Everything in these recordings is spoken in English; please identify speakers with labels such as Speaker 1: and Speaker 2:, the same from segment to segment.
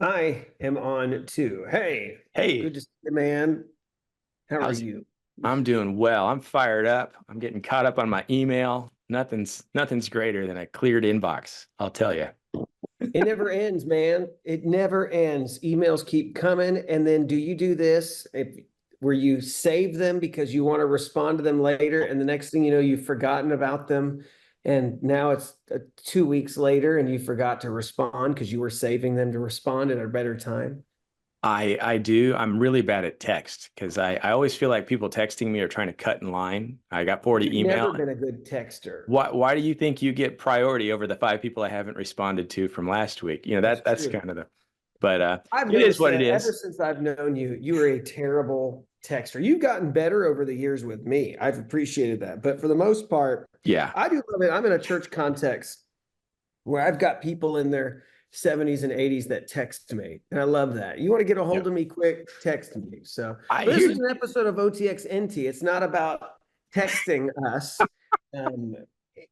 Speaker 1: I am on too. Hey,
Speaker 2: Hey,
Speaker 1: good to see you, man. How are
Speaker 2: how's
Speaker 1: you?
Speaker 2: I'm doing well. I'm fired up. I'm getting caught up on my email. Nothing's greater than a cleared inbox, I'll tell you.
Speaker 1: It never ends, man. It never ends. Emails keep coming. And then do you do this where you save them because you want to respond to them later? And the next thing you know, you've forgotten about them. And now it's 2 weeks later and you forgot to respond because you were saving them to respond at a better time.
Speaker 2: I do. I'm really bad at text because I always feel like people texting me are trying to cut in line. I got 40
Speaker 1: You've
Speaker 2: email.
Speaker 1: never been a good texter.
Speaker 2: Why do you think you get priority over the five people I haven't responded to from last week?
Speaker 1: That's
Speaker 2: That's
Speaker 1: true.
Speaker 2: kind of the but
Speaker 1: I've
Speaker 2: it is
Speaker 1: noticed
Speaker 2: what it
Speaker 1: that ever
Speaker 2: is.
Speaker 1: since I've known you, you were a terrible texter. You've gotten better over the years with me. I've appreciated that. But for the most part,
Speaker 2: Yeah.
Speaker 1: I do love it. I'm in a church context where I've got people in their 70s and 80s that text me. And I love that. You want to get a
Speaker 2: Yeah.
Speaker 1: hold of me quick, text me. So,
Speaker 2: I
Speaker 1: but this is
Speaker 2: here's
Speaker 1: an episode of OTXNT. It's not about texting us. Um,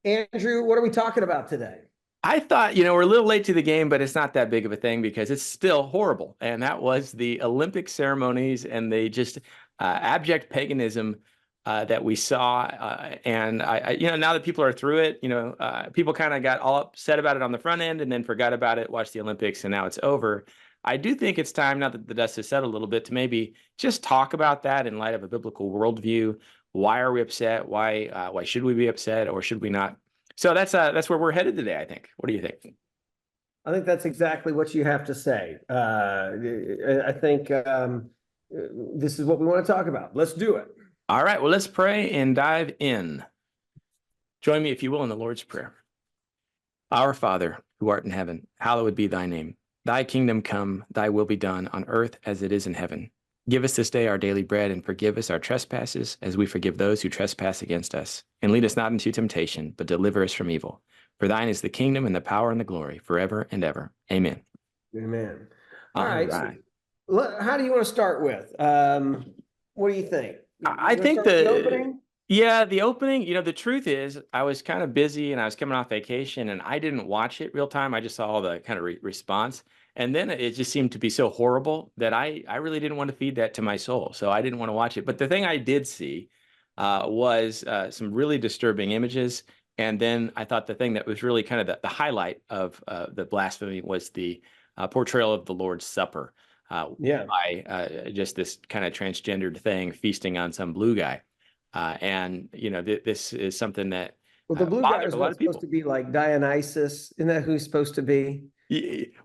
Speaker 1: Andrew, what are we talking about today?
Speaker 2: I thought, we're a little late to the game, but it's not that big of a thing because it's still horrible. And that was the Olympic ceremonies and the just abject paganism that we saw. And now that people are through it, people kind of got all upset about it on the front end and then forgot about it, watched the Olympics, and now it's over. I do think it's time now that the dust has settled a little bit to maybe just talk about that in light of a biblical worldview. Why are we upset? Why should we be upset, or should we not? So that's where we're headed today, I think. What do you think?
Speaker 1: I think that's exactly what you have to say. I think this is what we want to talk about. Let's do it.
Speaker 2: All right, well, let's pray and dive in. Join me, if you will, in the Lord's Prayer. Our Father, who art in heaven, hallowed be thy name. Thy kingdom come, thy will be done on earth as it is in heaven. Give us this day our daily bread, and forgive us our trespasses as we forgive those who trespass against us. And lead us not into temptation, but deliver us from evil. For thine is the kingdom and the power and the glory forever and ever. Amen.
Speaker 1: Amen. All
Speaker 2: All
Speaker 1: right. So,
Speaker 2: right.
Speaker 1: how do you want to start with? What do you think?
Speaker 2: I
Speaker 1: You want to
Speaker 2: think
Speaker 1: start with the opening?
Speaker 2: the opening, the truth is I was kind of busy and I was coming off vacation and I didn't watch it real time. I just saw all the kind of response. And then it just seemed to be so horrible that I really didn't want to feed that to my soul. So I didn't want to watch it. But the thing I did see was some really disturbing images. And then I thought the thing that was really kind of the highlight of the blasphemy was the portrayal of the Lord's Supper
Speaker 1: Yeah.
Speaker 2: by just this kind of transgendered thing feasting on some blue guy. And this is something that
Speaker 1: Well, the blue guy
Speaker 2: bothered
Speaker 1: is
Speaker 2: a lot
Speaker 1: what's
Speaker 2: of
Speaker 1: supposed
Speaker 2: people.
Speaker 1: to be like Dionysus. Isn't that who he's supposed to be?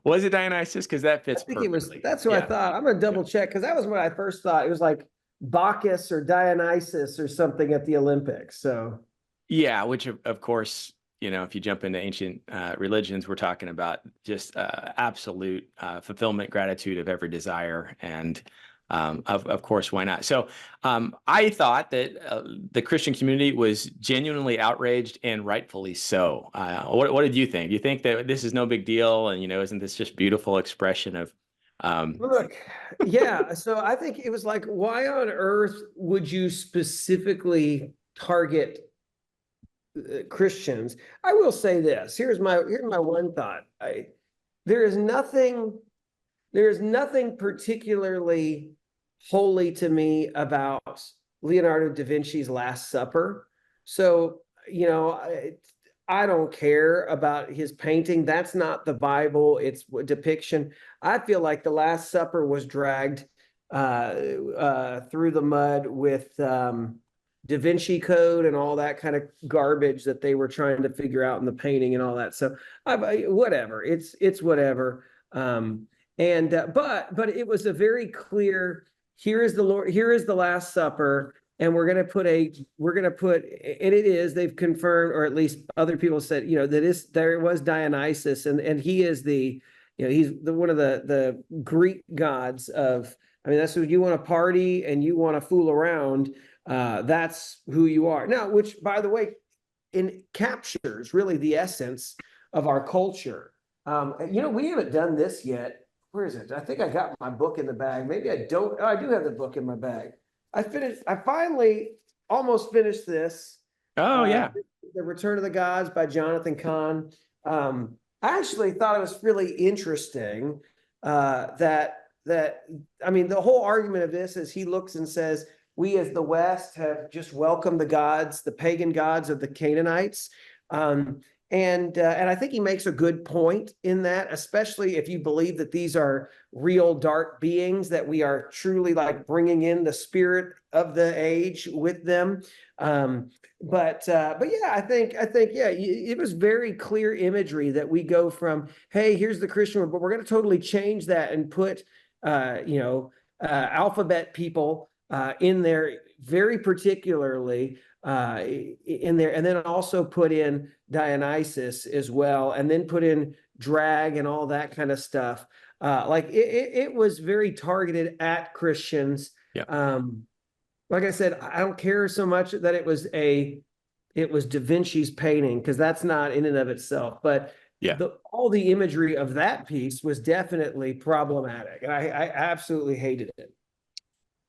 Speaker 2: Was it Dionysus? Because that
Speaker 1: I
Speaker 2: fits
Speaker 1: think it was,
Speaker 2: perfectly.
Speaker 1: that's who I
Speaker 2: Yeah.
Speaker 1: thought. I'm going to
Speaker 2: Yeah.
Speaker 1: double check because that was what I first thought. It was like Bacchus or Dionysus or something at the Olympics. So,
Speaker 2: Yeah, which of course, if you jump into ancient religions, we're talking about just absolute fulfillment, gratitude of every desire, and of course, why not? So I thought that the Christian community was genuinely outraged and rightfully so. What did you think? Do you think that this is no big deal, and isn't this just beautiful expression of um,
Speaker 1: look, yeah. So I think it was like, why on earth would you specifically target Christians? I will say this. Here's my one thought. There is nothing there is nothing particularly holy to me about Leonardo da Vinci's Last Supper. So, I don't care about his painting. That's not the Bible. It's a depiction. I feel like the Last Supper was dragged through the mud with Da Vinci Code and all that kind of garbage that they were trying to figure out in the painting and all that. So, whatever. It's whatever. And but it was a very clear. Here is the Lord. Here is the Last Supper, and we're gonna put, and it is, they've confirmed, or at least other people said, there was Dionysus, and he is he's one of the Greek gods of. I mean, that's who you want to party and you want to fool around. That's who you are now. Which, by the way, captures really the essence of our culture. We haven't done this yet. Where is it? I think I got my book in the bag. Maybe I don't. Oh, I do have the book in my bag. I finally almost finished this.
Speaker 2: oh
Speaker 1: Uh,
Speaker 2: yeah.
Speaker 1: The Return of the Gods by Jonathan Cahn. I actually thought it was really interesting. that I mean, the whole argument of this is he looks and says, we as the West have just welcomed the gods, the pagan gods of the Canaanites. And I think he makes a good point in that, especially if you believe that these are real dark beings, that we are truly like bringing in the spirit of the age with them. But yeah, I think yeah, it was very clear imagery that we go from, hey, here's the Christian one, but we're going to totally change that and put alphabet people in there very particularly in there, and then also put in Dionysus as well, and then put in drag and all that kind of stuff. Like it was very targeted at Christians.
Speaker 2: Yeah.
Speaker 1: Like I said, I don't care so much that it was Da Vinci's painting, because that's not in and of itself, but
Speaker 2: Yeah.
Speaker 1: all the imagery of that piece was definitely problematic, and I absolutely hated it.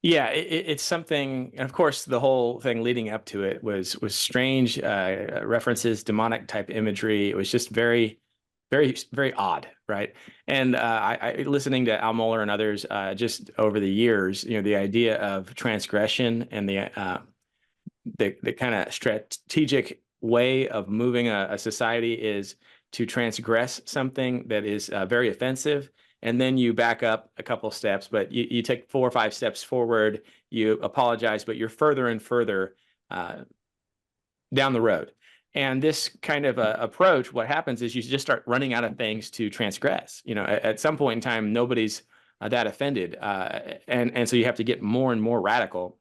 Speaker 2: Yeah, it's something, and of course, the whole thing leading up to it was strange references, demonic type imagery. It was just very, very, very odd, right? And I listening to Al Mohler and others just over the years, the idea of transgression and the kind of strategic way of moving a society is to transgress something that is very offensive, and then you back up a couple steps, but you take 4 or 5 steps forward, you apologize, but you're further and further down the road. And this kind of approach, what happens is you just start running out of things to transgress. At some point in time, nobody's that offended, and so you have to get more and more radical.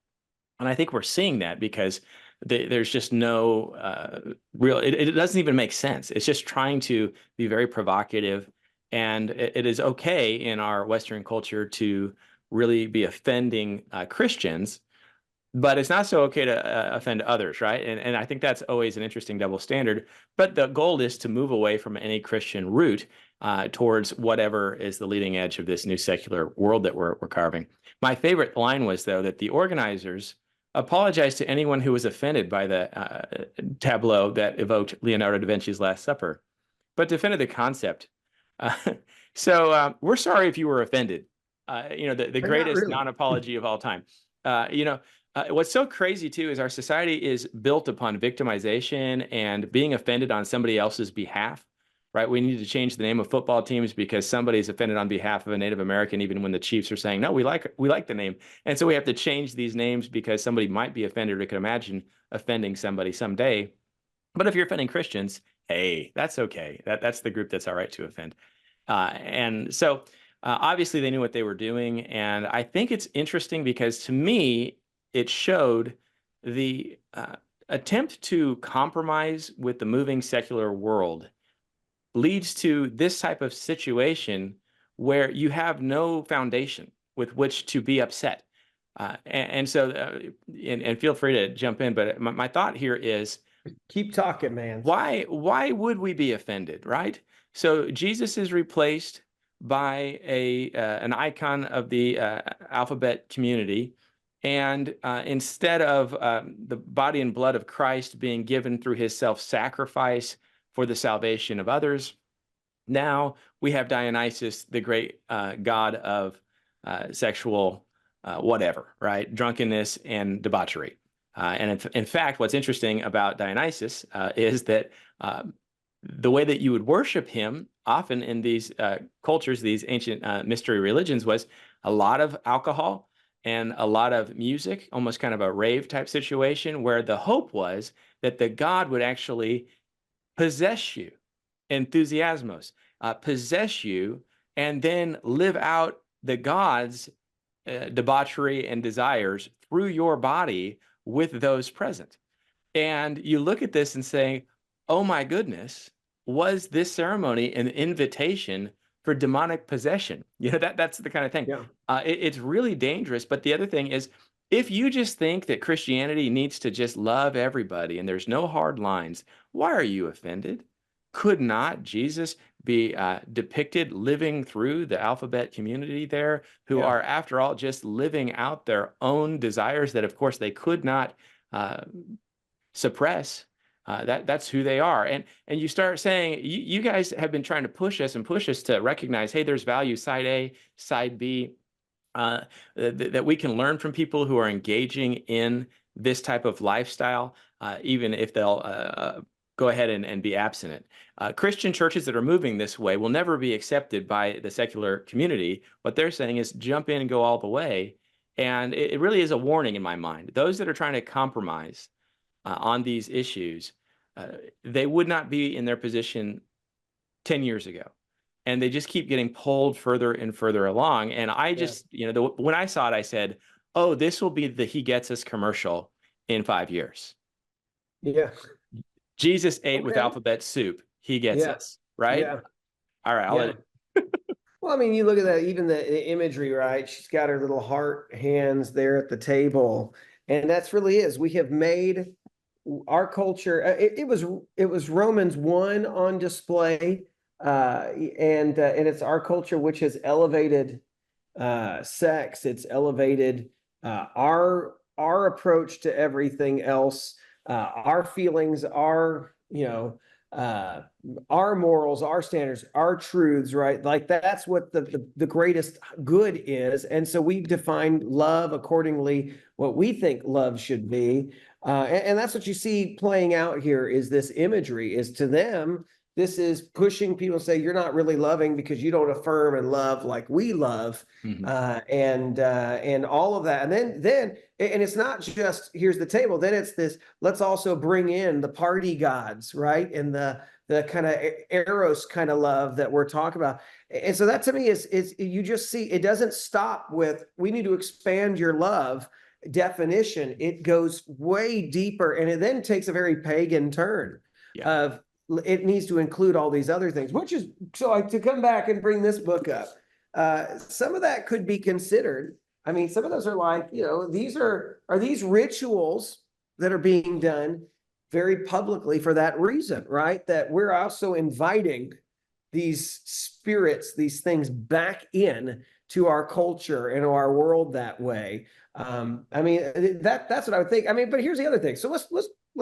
Speaker 2: And I think we're seeing that because there's just no real, it doesn't even make sense. It's just trying to be very provocative. And it is okay in our Western culture to really be offending Christians, but it's not so okay to offend others, right? And I think that's always an interesting double standard. But the goal is to move away from any Christian route towards whatever is the leading edge of this new secular world that we're carving. My favorite line was, though, that the organizers apologized to anyone who was offended by the tableau that evoked Leonardo da Vinci's Last Supper, but defended the concept. We're sorry if you were offended. The greatest
Speaker 1: Really.
Speaker 2: non-apology of all time. What's so crazy too is our society is built upon victimization and being offended on somebody else's behalf, right? We need to change the name of football teams because somebody's offended on behalf of a Native American, even when the Chiefs are saying, no, we like the name. And so we have to change these names because somebody might be offended or could imagine offending somebody someday. But if you're offending Christians, hey, that's okay. That's the group that's all right to offend. And so obviously they knew what they were doing. And I think it's interesting because to me, it showed the attempt to compromise with the moving secular world leads to this type of situation where you have no foundation with which to be upset. And feel free to jump in, but my thought here is,
Speaker 1: Keep talking, man.
Speaker 2: why would we be offended, right? So Jesus is replaced by an icon of the alphabet community, and instead of the body and blood of Christ being given through his self-sacrifice for the salvation of others, now we have Dionysus, the great god of sexual whatever, right? Drunkenness and debauchery. And in fact, what's interesting about Dionysus is that the way that you would worship him often in these cultures, these ancient mystery religions, was a lot of alcohol and a lot of music, almost kind of a rave type situation, where the hope was that the god would actually possess you, enthusiasmos, possess you, and then live out the god's debauchery and desires through your body with those present. And you look at this and say, oh my goodness, was this ceremony an invitation for demonic possession? That's the kind of thing.
Speaker 1: Yeah.
Speaker 2: It's really dangerous. But the other thing is, if you just think that Christianity needs to just love everybody and there's no hard lines, why are you offended? Could not Jesus be depicted living through the alphabet community there, who are, after all, just living out their own desires that, of course, they could not suppress? That's who they are. And you start saying, you guys have been trying to push us to recognize, hey, there's value side A, side B, that we can learn from people who are engaging in this type of lifestyle, even if they'll go ahead and be abstinent. Christian churches that are moving this way will never be accepted by the secular community. What they're saying is jump in and go all the way. And it really is a warning in my mind. Those that are trying to compromise on these issues, they would not be in their position 10 years ago. And they just keep getting pulled further and further along. And I just, when I saw it, I said, oh, this will be the He Gets Us commercial in 5 years.
Speaker 1: Yeah.
Speaker 2: Jesus ate with alphabet soup. He gets us, right?
Speaker 1: Yeah.
Speaker 2: All right, I'll let it.
Speaker 1: Well, I mean, you look at that, even the imagery, right? She's got her little heart hands there at the table. And that's really is. We have made our culture, it was Romans 1 on display. And it's our culture which has elevated sex. It's elevated our approach to everything else, our feelings, our our morals, our standards, our truths, right? Like that's what the greatest good is. And so we define love accordingly, what we think love should be. And that's what you see playing out here is this imagery is to them, this is pushing people to say, you're not really loving because you don't affirm and love like we love. And all of that. And then, and it's not just here's the table. Then it's this, let's also bring in the party gods, right? And the kind of eros kind of love that we're talking about. And so that to me is you just see, it doesn't stop with, we need to expand your love definition. It goes way deeper. And it then takes a very pagan turn of, it needs to include all these other things, which is, so to come back and bring this book up, some of that could be considered. I mean, some of those are like, these are these rituals that are being done very publicly for that reason, right? That we're also inviting these spirits, these things back in to our culture and our world that way. I mean, that's what I would think. I mean, but here's the other thing. So let's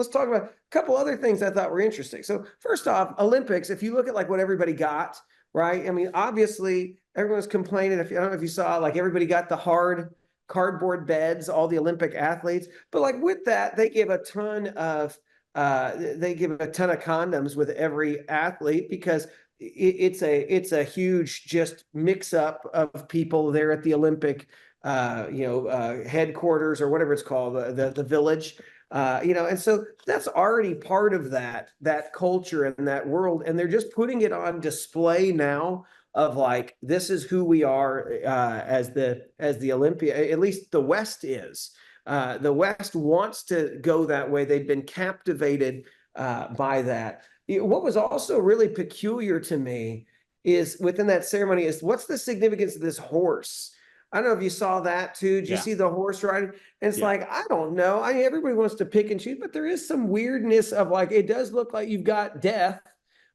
Speaker 1: talk about a couple other things I thought were interesting. So first off, Olympics, if you look at like what everybody got, right? I mean, obviously everyone's complaining. I don't know if you saw, like everybody got the hard cardboard beds, all the Olympic athletes, but like with that, they give a ton of condoms with every athlete because it's a huge just mix up of people there at the Olympic, headquarters or whatever it's called, the village. And so that's already part of that culture and that world. And they're just putting it on display now of like, this is who we are as the Olympia, at least the West is. The West wants to go that way. They've been captivated by that. What was also really peculiar to me is within that ceremony is what's the significance of this horse? I don't know if you saw that too. Did you see the horse riding? And it's like, I don't know. I mean, everybody wants to pick and choose, but there is some weirdness of like, it does look like you've got death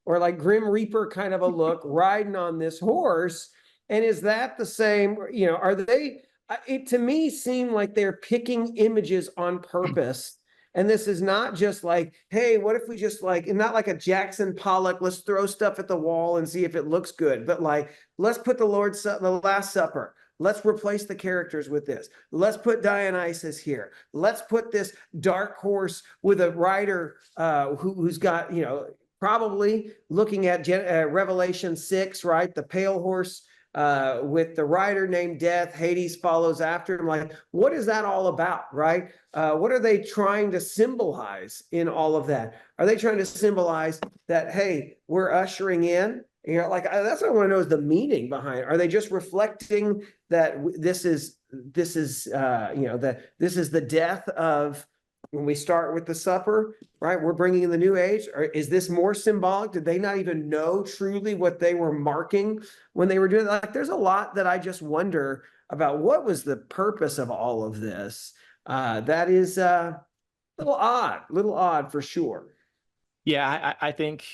Speaker 1: or like Grim Reaper kind of a look riding on this horse. And is that the same? Are they, it to me seemed like they're picking images on purpose. And this is not just like, hey, what if we just like, not like a Jackson Pollock, let's throw stuff at the wall and see if it looks good. But like, let's put the Last Supper. Let's replace the characters with this. Let's put Dionysus here. Let's put this dark horse with a rider who's got, probably looking at Revelation 6, right? The pale horse with the rider named Death. Hades follows after him. Like, what is that all about, right? What are they trying to symbolize in all of that? Are they trying to symbolize that, hey, we're ushering in? Like that's what I want to know is the meaning behind it. Are they just reflecting that this is that this is the death of when we start with the supper, right? We're bringing in the new age. Or is this more symbolic? Did they not even know truly what they were marking when they were doing it? Like there's a lot that I just wonder about what was the purpose of all of this. That is a little odd for sure.
Speaker 2: Yeah, I think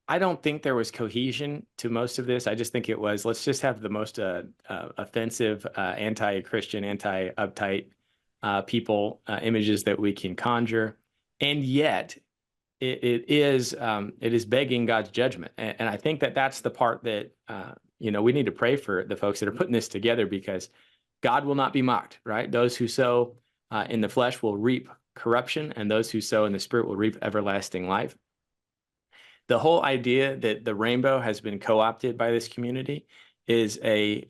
Speaker 2: I don't think there was cohesion to most of this. I just think it was, let's just have the most offensive, anti-Christian, anti-uptight people images that we can conjure. And yet it is begging God's judgment. And I think that that's the part that, we need to pray for the folks that are putting this together, because God will not be mocked, right? Those who sow in the flesh will reap corruption, and those who sow in the spirit will reap everlasting life. The whole idea that the rainbow has been co-opted by this community is a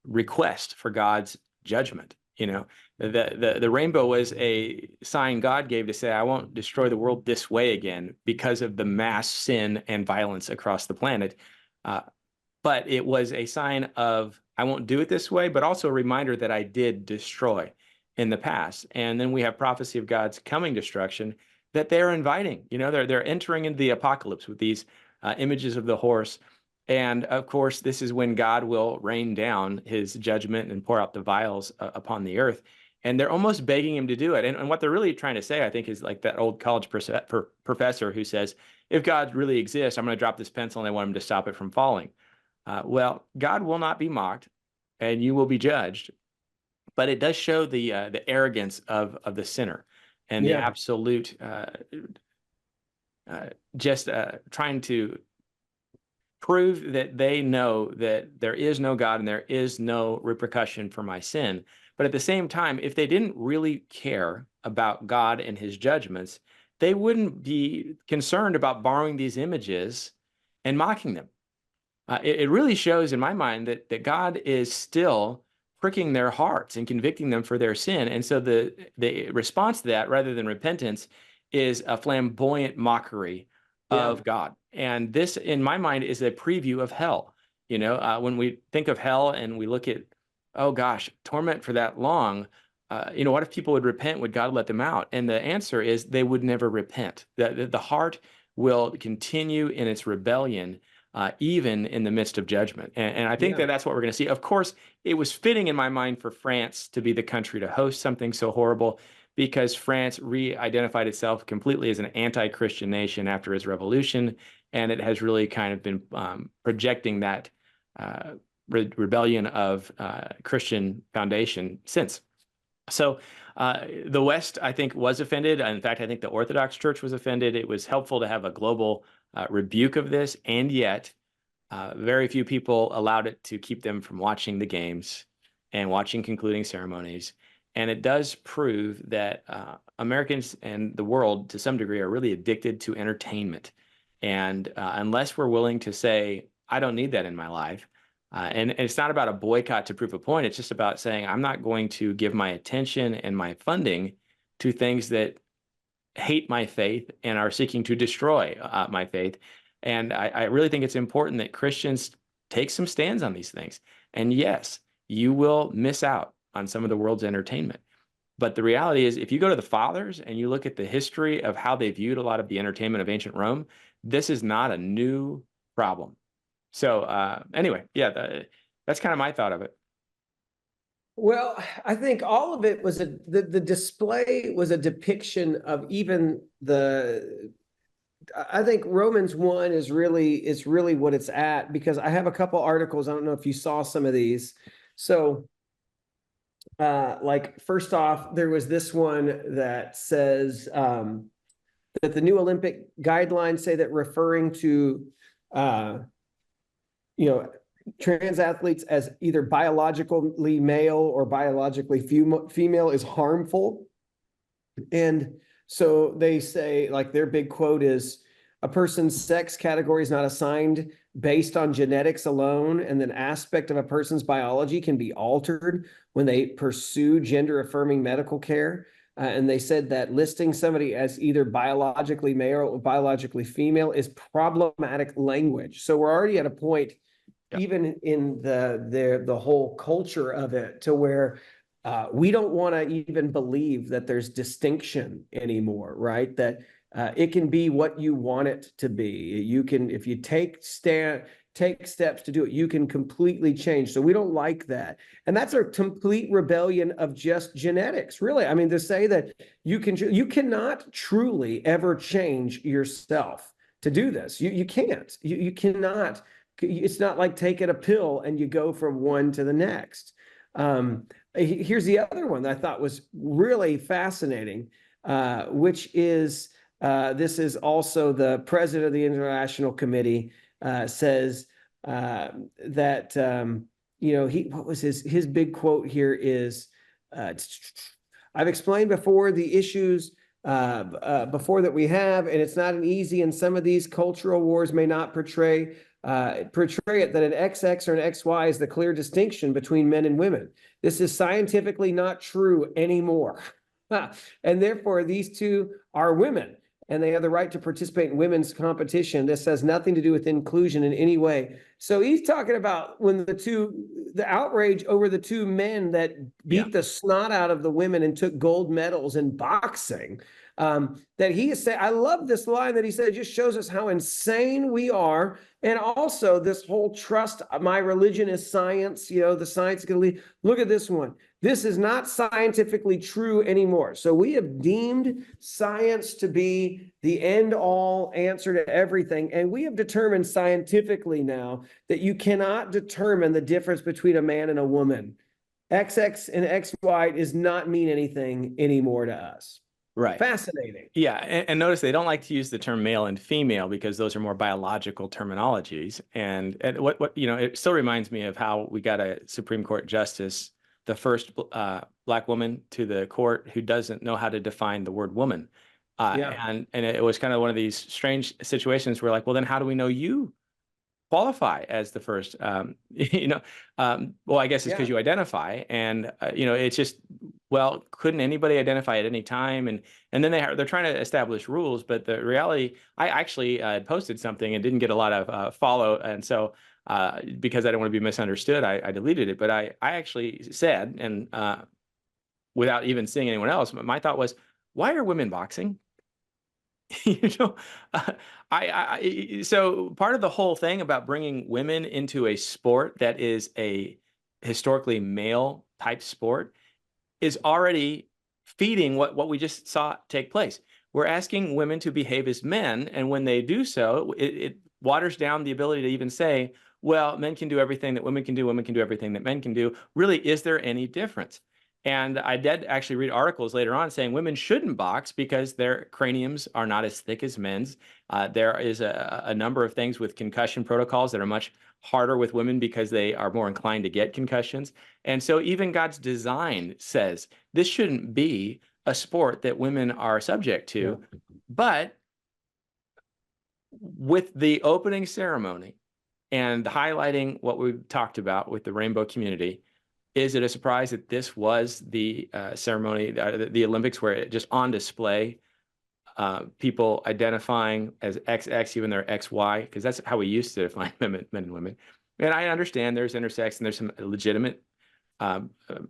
Speaker 2: request for God's judgment. The rainbow was a sign God gave to say, I won't destroy the world this way again because of the mass sin and violence across the planet. But it was a sign of, I won't do it this way, but also a reminder that I did destroy in the past. And then we have prophecy of God's coming destruction that they're inviting. They're entering into the apocalypse with these images of the horse. And of course, this is when God will rain down his judgment and pour out the vials upon the earth. And they're almost begging him to do it. And what they're really trying to say, I think, is like that old college professor who says, if God really exists, I'm going to drop this pencil and I want him to stop it from falling. Well, God will not be mocked and you will be judged. But it does show the arrogance of the sinner and the absolute just trying to prove that they know that there is no God and there is no repercussion for my sin. But at the same time, if they didn't really care about God and his judgments, they wouldn't be concerned about borrowing these images and mocking them. It really shows in my mind that God is still pricking their hearts and convicting them for their sin. And so the response to that, rather than repentance, is a flamboyant mockery of God. And this, in my mind, is a preview of hell. When we think of hell and we look at, oh gosh, torment for that long, what if people would repent? Would God let them out? And the answer is they would never repent. The heart will continue in its rebellion, even in the midst of judgment. And I think that's what we're going to see. Of course, it was fitting in my mind for France to be the country to host something so horrible, because France re-identified itself completely as an anti-Christian nation after its revolution, and it has really kind of been projecting that rebellion of Christian foundation since. So the West, I think, was offended. In fact, I think the Orthodox Church was offended. It was helpful to have a global rebuke of this, and yet very few people allowed it to keep them from watching the games and watching concluding ceremonies. And it does prove that Americans and the world, to some degree, are really addicted to entertainment. And unless we're willing to say, I don't need that in my life, and it's not about a boycott to prove a point, it's just about saying, I'm not going to give my attention and my funding to things that hate my faith and are seeking to destroy my faith. And I really think it's important that Christians take some stands on these things. And yes, you will miss out on some of the world's entertainment. But the reality is, if you go to the fathers and you look at the history of how they viewed a lot of the entertainment of ancient Rome, this is not a new problem. So anyway, that's kind of my thought of it.
Speaker 1: Well, I think all of it was the display was a depiction of even I think Romans 1 is really what it's at, because I have a couple articles. I don't know if you saw some of these. So like, first off, there was this one that says that the new Olympic guidelines say that referring to trans athletes as either biologically male or biologically female is harmful. And so they say, like, their big quote is, a person's sex category is not assigned based on genetics alone, and an aspect of a person's biology can be altered when they pursue gender-affirming medical care. And they said that listing somebody as either biologically male or biologically female is problematic language. So we're already at a point, even in the whole culture of it, to where we don't want to even believe that there's distinction anymore, right? That it can be what you want it to be. You can, if you take steps to do it, you can completely change. So we don't like that. And that's a complete rebellion of just genetics, really. I mean, to say that you cannot truly ever change yourself to do this. You can't. You cannot. It's not like taking a pill and you go from one to the next. Here's the other one that I thought was really fascinating, which is This is also the president of the International Committee says that what was his big quote here is, I've explained before the issues before that we have, and it's not an easy, and some of these cultural wars may not portray it that an XX or an XY is the clear distinction between men and women. This is scientifically not true anymore. And therefore, these two are women, and they have the right to participate in women's competition. This has nothing to do with inclusion in any way. So he's talking about when the outrage over the two men that beat the snot out of the women and took gold medals in boxing. That he is saying, I love this line that he said, it just shows us how insane we are. And also this whole trust, my religion is science, the science is going to lead. Look at this one. This is not scientifically true anymore. So we have deemed science to be the end all answer to everything. And we have determined scientifically now that you cannot determine the difference between a man and a woman. XX and XY does not mean anything anymore to us.
Speaker 2: Right.
Speaker 1: Fascinating.
Speaker 2: Yeah. And notice they don't like to use the term male and female because those are more biological terminologies. And what it still reminds me of how we got a Supreme Court justice, the first Black woman to the court, who doesn't know how to define the word woman. And it was kind of one of these strange situations where, like, well, then how do we know you qualify as the first? Well, I guess it's because you identify, and it's just, well, couldn't anybody identify at any time? And then they're trying to establish rules, but the reality, I actually posted something and didn't get a lot of follow, and so because I don't want to be misunderstood, I deleted it. But I actually said, and without even seeing anyone else, my thought was, why are women boxing? So part of the whole thing about bringing women into a sport that is a historically male type sport is already feeding what we just saw take place. We're asking women to behave as men, and when they do so, it waters down the ability to even say, well, men can do everything that women can do everything that men can do. Really, is there any difference? And I did actually read articles later on saying women shouldn't box because their craniums are not as thick as men's. There is a number of things with concussion protocols that are much harder with women because they are more inclined to get concussions. And so even God's design says this shouldn't be a sport that women are subject to. But with the opening ceremony and highlighting what we've talked about with the rainbow community, is it a surprise that this was the ceremony, the Olympics, where it just on display, people identifying as XX, even their XY, because that's how we used to define men and women. And I understand there's intersex and there's some legitimate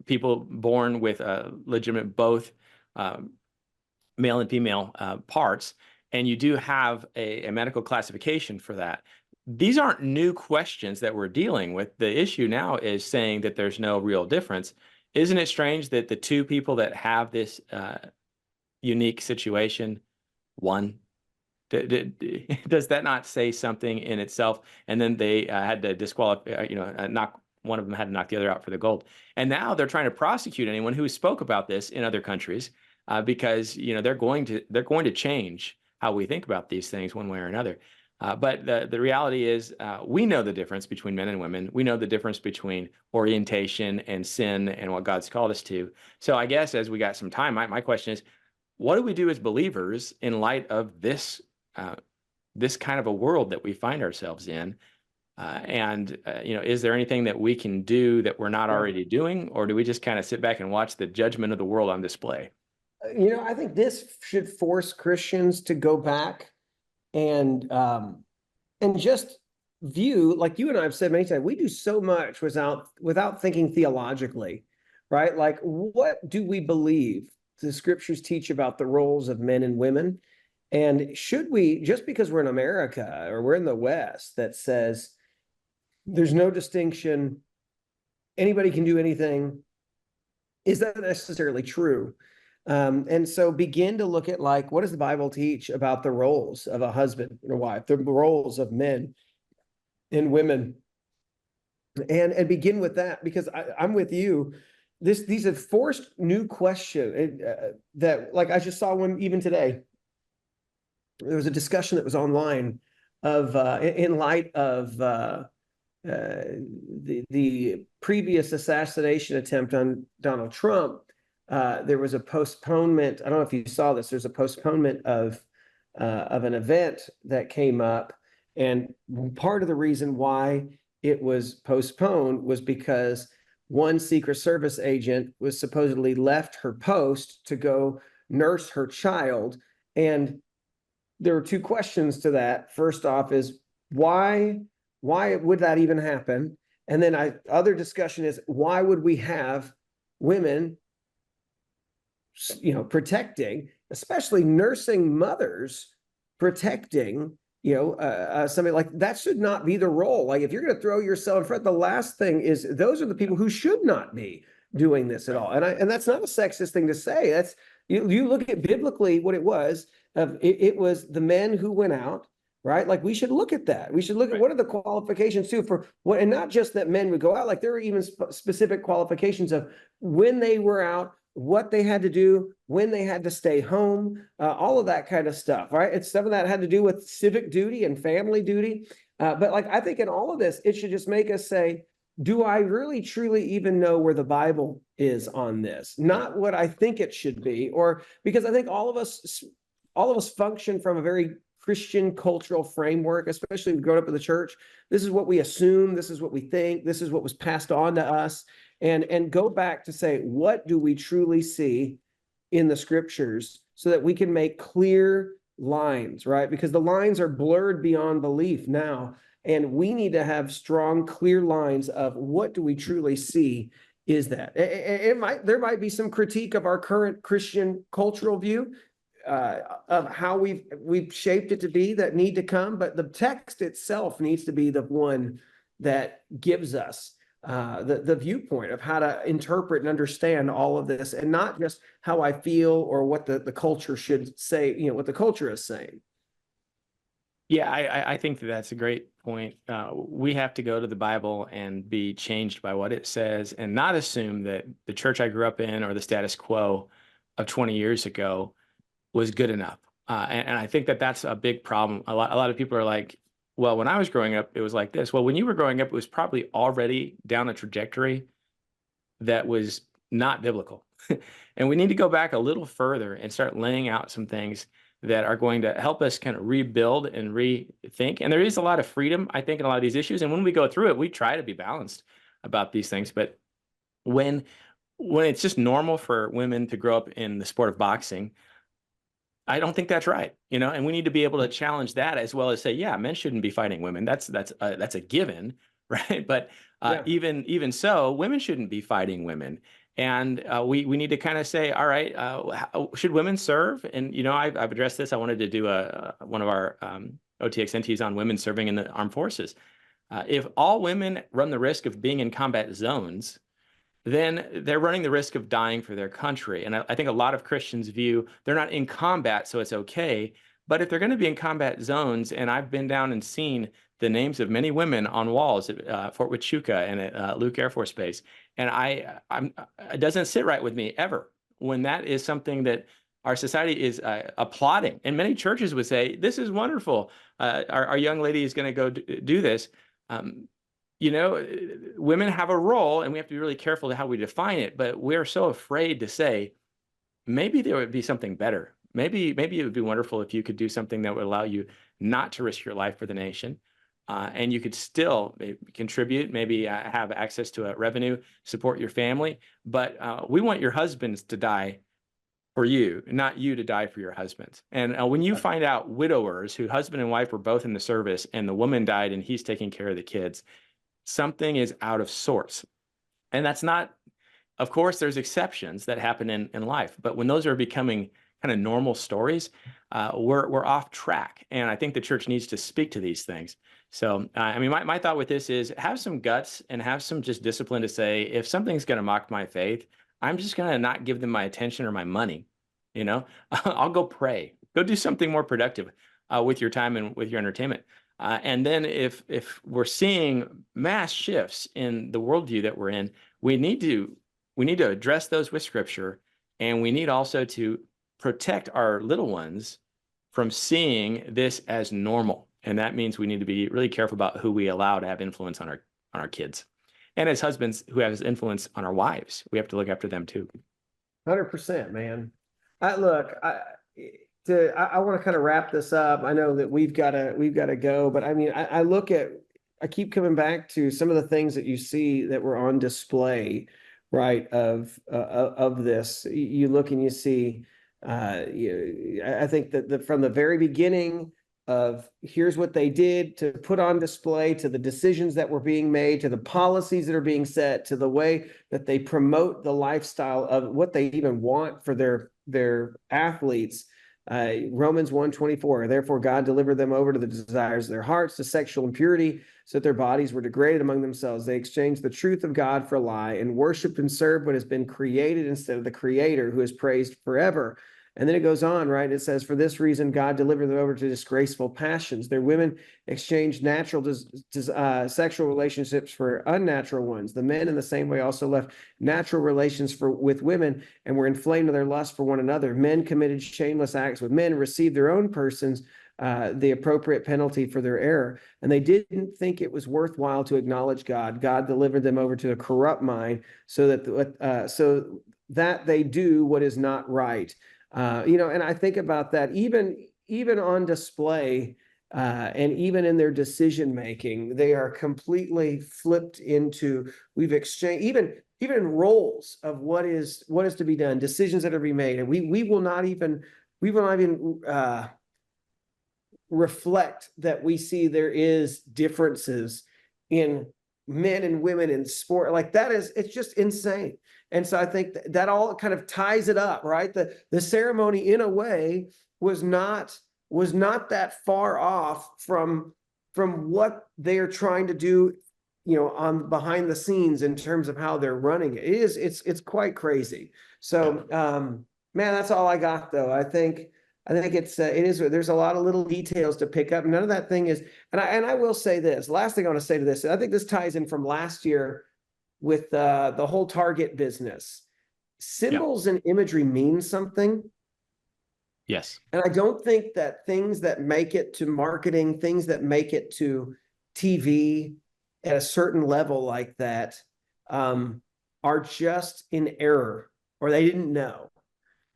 Speaker 2: people born with legitimate both male and female parts, and you do have a medical classification for that. These aren't new questions that we're dealing with. The issue now is saying that there's no real difference. Isn't it strange that the two people that have this unique situation won? Does that not say something in itself? And then they had to disqualify, knock one of them, had to knock the other out for the gold. And now they're trying to prosecute anyone who spoke about this in other countries because they're going to change how we think about these things one way or another. But the reality is we know the difference between men and women. We know the difference between orientation and sin and what God's called us to. So I guess as we got some time, my question is, what do we do as believers in light of this kind of a world that we find ourselves in? Is there anything that we can do that we're not already doing? Or do we just kind of sit back and watch the judgment of the world on display?
Speaker 1: I think this should force Christians to go back and just view, like you and I have said many times, we do so much without thinking theologically, right? Like, what do we believe the scriptures teach about the roles of men and women? And should we, just because we're in America or we're in the West that says there's no distinction, anybody can do anything, is that necessarily true? And so begin to look at, like, what does the Bible teach about the roles of a husband and a wife, the roles of men and women, and begin with that, because I'm with you. These have forced new questions that, like, I just saw one even today. there was a discussion that was online of in light of the previous assassination attempt on Donald Trump. There was a postponement. I don't know if you saw this. There's a postponement of an event that came up, and part of the reason why it was postponed was because one Secret Service agent was supposedly left her post to go nurse her child. And there were two questions to that. First off is why would that even happen? And then other discussion is why would we have women, protecting, especially nursing mothers, protecting, somebody like that should not be the role. Like if you're going to throw yourself in front, the last thing is those are the people who should not be doing this at all. And that's not a sexist thing to say. That's you look at biblically what it was. It was the men who went out, right? Like we should look at that. We should look at what are the qualifications too for what, and not just that men would go out. Like there were even specific qualifications of when they were out, what they had to do, when they had to stay home, all of that kind of stuff, right? It's some of that had to do with civic duty and family duty. But like I think in all of this, it should just make us say, do I really truly even know where the Bible is on this? Not what I think it should be, or because I think all of us function from a very Christian cultural framework, especially if we grow up in the church. This is what we assume, this is what we think, this is what was passed on to us. And go back to say, what do we truly see in the scriptures so that we can make clear lines, right? Because the lines are blurred beyond belief now. And we need to have strong, clear lines of what do we truly see is that. There might be some critique of our current Christian cultural view, of how we've shaped it to be that need to come, but the text itself needs to be the one that gives us the viewpoint of how to interpret and understand all of this, and not just how I feel or what the culture should say, what the culture is saying.
Speaker 2: Yeah, I think that's a great point. We have to go to the Bible and be changed by what it says, and not assume that the church I grew up in or the status quo of 20 years ago was good enough. And I think that that's a big problem. A lot of people are like, well, when I was growing up, it was like this. Well, when you were growing up, it was probably already down a trajectory that was not biblical. And we need to go back a little further and start laying out some things that are going to help us kind of rebuild and rethink. And there is a lot of freedom, I think, in a lot of these issues. And when we go through it, we try to be balanced about these things. But when it's just normal for women to grow up in the sport of boxing, I don't think that's right, and we need to be able to challenge that as well as say, yeah, men shouldn't be fighting women. That's a given, right? But even so, women shouldn't be fighting women. And we need to kind of say, all right, should women serve? And I've addressed this. I wanted to do one of our OTXNTs on women serving in the armed forces. If all women run the risk of being in combat zones, then they're running the risk of dying for their country. And I think a lot of Christians view they're not in combat, so it's okay. But if they're going to be in combat zones, and I've been down and seen the names of many women on walls at Fort Huachuca and at Luke Air Force Base, and it doesn't sit right with me ever when that is something that our society is applauding. And many churches would say, this is wonderful. Our young lady is going to go do this. Women have a role, and we have to be really careful to how we define it, but we're so afraid to say, maybe there would be something better. Maybe it would be wonderful if you could do something that would allow you not to risk your life for the nation, and you could still contribute, maybe have access to a revenue, support your family. But we want your husbands to die for you, not you to die for your husbands. And when you find out widowers who husband and wife were both in the service and the woman died and he's taking care of the kids, something is out of sorts. And that's not, of course, there's exceptions that happen in life, but when those are becoming kind of normal stories, we're off track. And I think the church needs to speak to these things. So, my thought with this is have some guts and have some just discipline to say, if something's going to mock my faith, I'm just going to not give them my attention or my money. I'll go pray, go do something more productive with your time and with your entertainment. And then if we're seeing mass shifts in the worldview that we're in, we need to address those with Scripture, and we need also to protect our little ones from seeing this as normal. And that means we need to be really careful about who we allow to have influence on our kids. And as husbands who have influence on our wives, we have to look after them too.
Speaker 1: 100%, man. I want to kind of wrap this up. I know that we've got to go, but I mean, I keep coming back to some of the things that you see that were on display, right? Of this, you look and you see, I think that from the very beginning of here's what they did to put on display, to the decisions that were being made, to the policies that are being set, to the way that they promote the lifestyle of what they even want for their athletes. Romans 1:24, therefore God delivered them over to the desires of their hearts, to sexual impurity, so that their bodies were degraded among themselves. They exchanged the truth of God for a lie and worshiped and served what has been created instead of the Creator, who is praised forever. And then it goes on, right? It says, for this reason, God delivered them over to disgraceful passions. Their women exchanged natural sexual relationships for unnatural ones. The men in the same way also left natural relations with women and were inflamed with their lust for one another. Men committed shameless acts with men, received their own persons the appropriate penalty for their error. And they didn't think it was worthwhile to acknowledge God. God delivered them over to a corrupt mind so that they do what is not right. And I think about that even on display, and even in their decision making, they are completely flipped into. We've exchanged even in roles of what is to be done, decisions that are to be made, and we will not even reflect that we see there is differences in men and women in sport. Like that it's just insane. And so I think that all kind of ties it up, right? The ceremony in a way was not that far off from what they're trying to do, on behind the scenes in terms of how they're running it. It's quite crazy. So man, that's all I got though. I think there's a lot of little details to pick up. None of that thing is, and I will say this, last thing I want to say to this, I think this ties in from last year with the whole Target business. Symbols and imagery mean something.
Speaker 2: Yes.
Speaker 1: And I don't think that things that make it to marketing, things that make it to TV at a certain level like that, are just in error or they didn't know.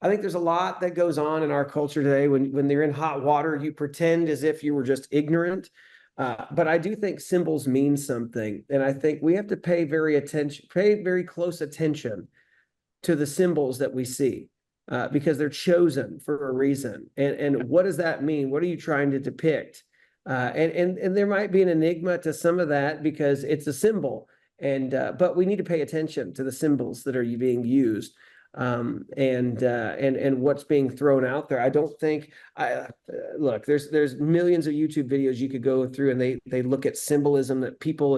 Speaker 1: I think there's a lot that goes on in our culture today. When they're in hot water, you pretend as if you were just ignorant. But I do think symbols mean something. And I think we have to pay very close attention to the symbols that we see, because they're chosen for a reason. And what does that mean? What are you trying to depict? And there might be an enigma to some of that because it's a symbol. But we need to pay attention to the symbols that are being used. And what's being thrown out there. I don't think look, there's millions of YouTube videos you could go through and they look at symbolism that people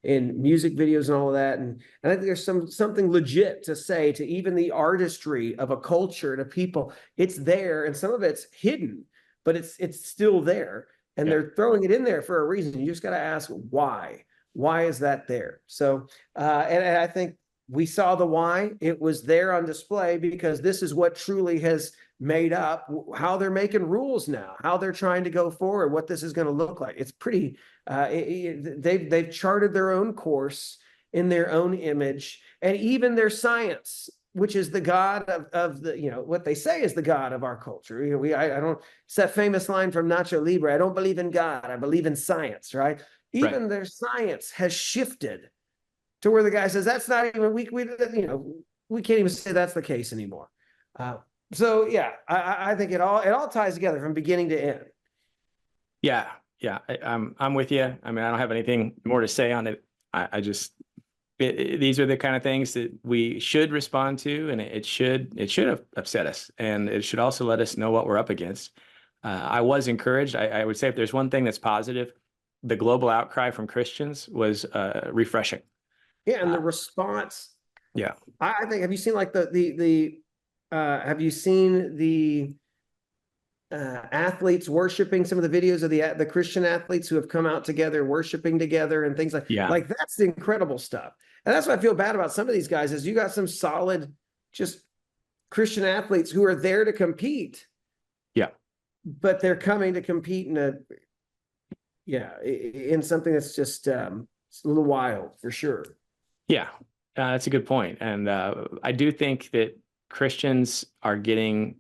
Speaker 1: in music videos and all of that. And I think there's something legit to say to even the artistry of a culture, to people. It's there and some of it's hidden, but it's still there. And they're throwing it in there for a reason. You just got to ask why. Why is that there? So and I think we saw the why. It was there on display because this is what truly has made up how they're making rules now, how they're trying to go forward, what this is going to look like. It's pretty, they've charted their own course in their own image, and even their science, which is the God of the, what they say is the God of our culture. I don't, it's that famous line from Nacho Libre, I don't believe in God, I believe in science, right? Even their science has shifted to where the guy says that's not even we can't even say that's the case anymore. So yeah, I think it all ties together from beginning to end.
Speaker 2: Yeah, I'm with you. I mean, I don't have anything more to say on it. These are the kind of things that we should respond to, and it should have upset us, and it should also let us know what we're up against. I was encouraged. I would say if there's one thing that's positive, the global outcry from Christians was refreshing.
Speaker 1: Yeah, and the response.
Speaker 2: Yeah,
Speaker 1: I think. Have you seen like have you seen the athletes worshiping? Some of the videos of the Christian athletes who have come out together, worshiping together, and things like that's the incredible stuff. And that's what I feel bad about some of these guys is you got some solid, just Christian athletes who are there to compete.
Speaker 2: Yeah,
Speaker 1: but they're coming to compete in in something that's just it's a little wild for sure.
Speaker 2: Yeah, that's a good point. And I do think that Christians are getting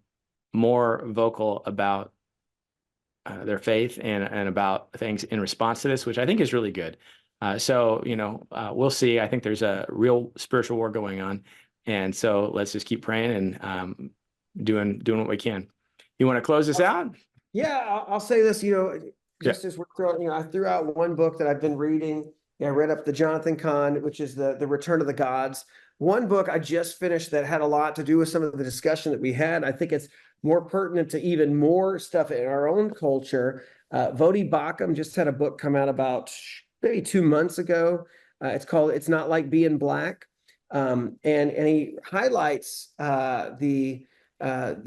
Speaker 2: more vocal about their faith and about things in response to this, which I think is really good. So, we'll see. I think there's a real spiritual war going on. And so let's just keep praying and doing what we can. You want to close this out?
Speaker 1: Yeah, I'll say this,
Speaker 2: Yeah.
Speaker 1: just as we're throwing, I threw out one book that I've been reading. I read up the Jonathan Cahn, which is the Return of the Gods. One book I just finished that had a lot to do with some of the discussion that we had. I think it's more pertinent to even more stuff in our own culture. Vodi Bakum just had a book come out about maybe 2 months ago. It's called "It's Not Like Being Black," and he highlights the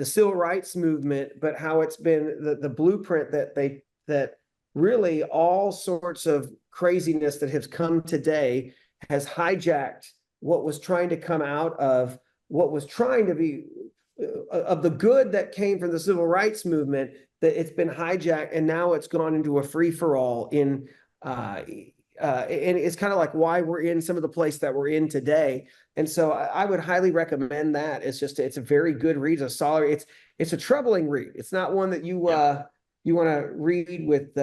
Speaker 1: civil rights movement, but how it's been the blueprint that really all sorts of craziness that has come today has hijacked what was trying to come out of what was trying to be of the good that came from the civil rights movement, that it's been hijacked and now it's gone into a free-for-all and it's kind of like why we're in some of the place that we're in today. And so I would highly recommend that. It's a very good read. It's a solid, it's a troubling read. It's not one that you want to read with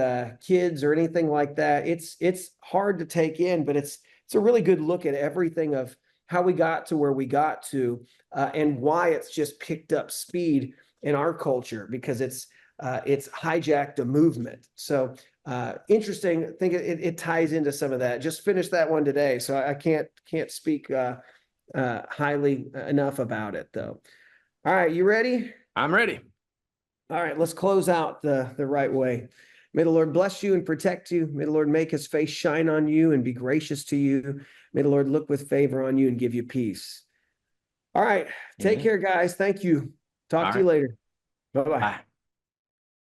Speaker 1: kids or anything like that. It's hard to take in, but it's a really good look at everything of how we got to where we got to, and why it's just picked up speed in our culture, because it's hijacked a movement. So interesting. I think it ties into some of that. Just finished that one today, so I can't speak highly enough about it though. All right, you ready?
Speaker 2: I'm ready.
Speaker 1: All right, let's close out the right way. May the Lord bless you and protect you. May the Lord make his face shine on you and be gracious to you. May the Lord look with favor on you and give you peace. All right, take care, guys. Thank you. Talk to you later. Bye-bye.
Speaker 2: Bye.